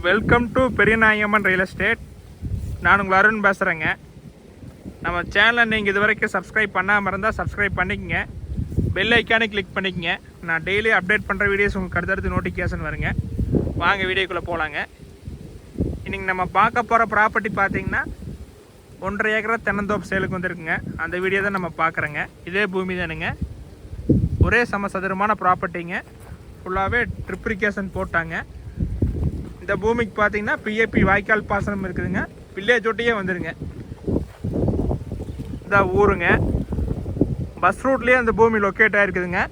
Welcome to Periyanayagamman real estate. நான் உங்கள் அருண் பேசுகிறேங்க. நம்ம சேனலை நீங்கள் இது வரைக்கும் சப்ஸ்கிரைப் பண்ணாமல் இருந்தால் சப்ஸ்கிரைப் பண்ணிக்கங்க. பெல் ஐக்கானே கிளிக் பண்ணிக்கங்க. நான் டெய்லி அப்டேட் பண்ணுற வீடியோஸ் உங்களுக்கு அடுத்தடுத்து நோட்டிஃபிகேஷன் வருங்க. வாங்க வீடியோக்குள்ளே போகலாங்க. இன்றைக்கி நம்ம பார்க்க போகிற ப்ராப்பர்ட்டி பார்த்தீங்கன்னா 1.5 ஏக்கர் தென்னந்தோப்பு சேலுக்கு வந்துருக்குங்க. அந்த வீடியோ தான் நம்ம பார்க்குறோங்க. இதே பூமி தானுங்க. ஒரே சமசதுரமான ப்ராப்பர்ட்டிங்க. ஃபுல்லாகவே ட்ரிப்ரிகேஷன் போட்டாங்க. இந்த பூமிக்கு பார்த்தீங்கன்னா பிஏபி வாய்க்கால் பாசனம் இருக்குதுங்க. வில்லேஜ் ஒட்டியே வந்துடுங்க. இந்த ஊருங்க பஸ் ரூட்லேயே அந்த பூமி லொக்கேட் ஆகிருக்குதுங்க.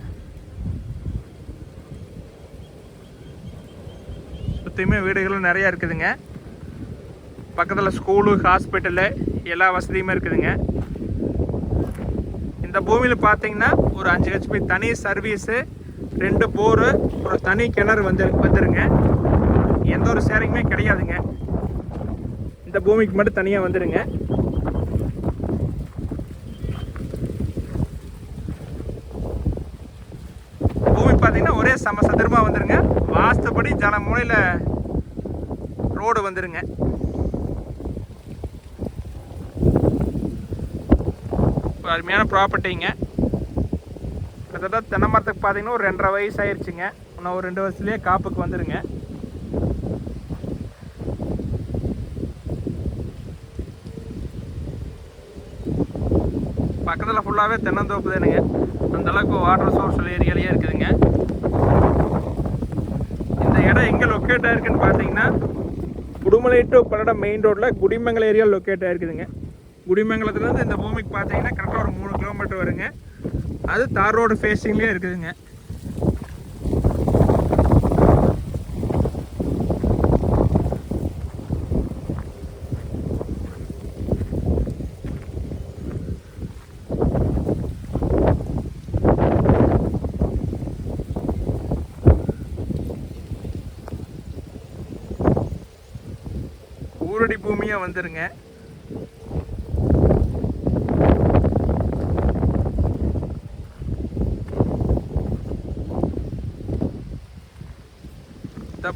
சுற்றியுமே வீடுகளும் நிறையா இருக்குதுங்க. பக்கத்தில் ஸ்கூலு, ஹாஸ்பிட்டலு எல்லா வசதியுமே இருக்குதுங்க. இந்த பூமியில் பார்த்தீங்கன்னா ஒரு 5 HP தனி சர்வீஸு, 2 போரு, ஒரு தனி கிணறு வந்துருங்க. எந்த ஒரு ஷேரிங்குமே கிடையாதுங்க. இந்த பூமிக்கு மட்டும் தனியாக வந்துடுங்க. பூமி பார்த்தீங்கன்னா ஒரே சமசதுரமாக வந்துடுங்க. வாஸ்துபடி ஜல மூலையில் ரோடு வந்துடுங்க. அருமையான ப்ராப்பர்ட்டிங்க. கிட்டத்தட்ட தென்னை மரத்துக்கு பார்த்தீங்கன்னா ஒரு 2.5 வயசு ஆயிடுச்சுங்க. இன்னும் ஒரு 2 வருஷத்துலேயே காப்புக்கு வந்துடுங்க. பக்கத்தில் ஃபுல்லாகவே தென்னந்தோப்பு தானுங்க. அந்தளவுக்கு வாட்டர் சோர்ஸ் ஏரியாலேயே இருக்குதுங்க. இந்த இடம் எங்கே லொக்கேட் ஆகிருக்குன்னு பார்த்தீங்கன்னா குடுமலை டு பல்லடம் மெயின் ரோட்டில் குடிமங்கலம் ஏரியா லொக்கேட் ஆகிருக்குதுங்க. குடிமங்கலத்துலேருந்து இந்த பூமிக்கு பார்த்தீங்கன்னா கரெக்டாக ஒரு 3 கிலோமீட்டர் வருங்க. அது தார் ரோடு ஃபேஸிங்லேயே இருக்குதுங்க. ஊரடி பூமியாக வந்துருங்க.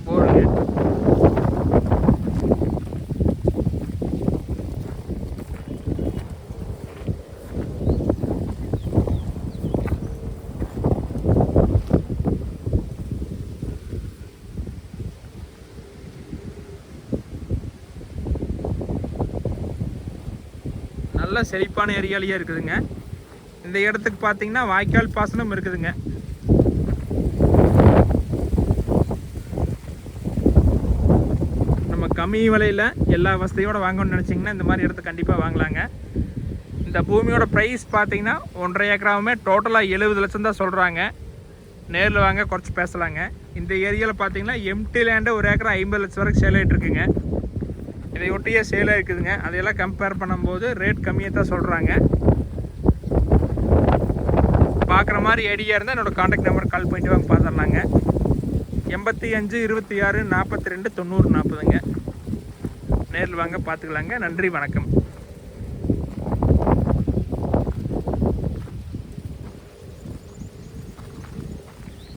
போருங்க. நல்ல செழிப்பான ஏரியாலேயே இருக்குதுங்க. இந்த இடத்துக்கு பார்த்தீங்கன்னா வாய்க்கால் பாசனம் இருக்குதுங்க. நம்ம கம்மி விலையில் எல்லா வசதியோடு வாங்கணும்னு நினச்சிங்கன்னா இந்த மாதிரி இடத்த கண்டிப்பாக வாங்கலாங்க. இந்த பூமியோட ப்ரைஸ் பார்த்தீங்கன்னா 1.5 ஏக்கராவுமே டோட்டலாக 70 லட்சம் தான் சொல்கிறாங்க. நேரில் வாங்க குறைச்சி பேசலாங்க. இந்த ஏரியாவில் பார்த்தீங்கன்னா எம்டி லேண்டு 1 ஏக்கரா 50 லட்சம் வரைக்கும் சேல் ஆகிட்டு இருக்குங்க. இதை ஒட்டியே சேலாக இருக்குதுங்க. அதையெல்லாம் கம்பேர் பண்ணும்போது ரேட் கம்மியாக தான் சொல்கிறாங்க. பார்க்குற மாதிரி ஐடியா இருந்தால் என்னோடய காண்டாக்ட் நம்பர் கால் பண்ணிட்டு வாங்க பார்த்துடலாங்க. 85 26 42 90 40ங்க. நேரில் வாங்க பார்த்துக்கலாங்க. நன்றி, வணக்கம்.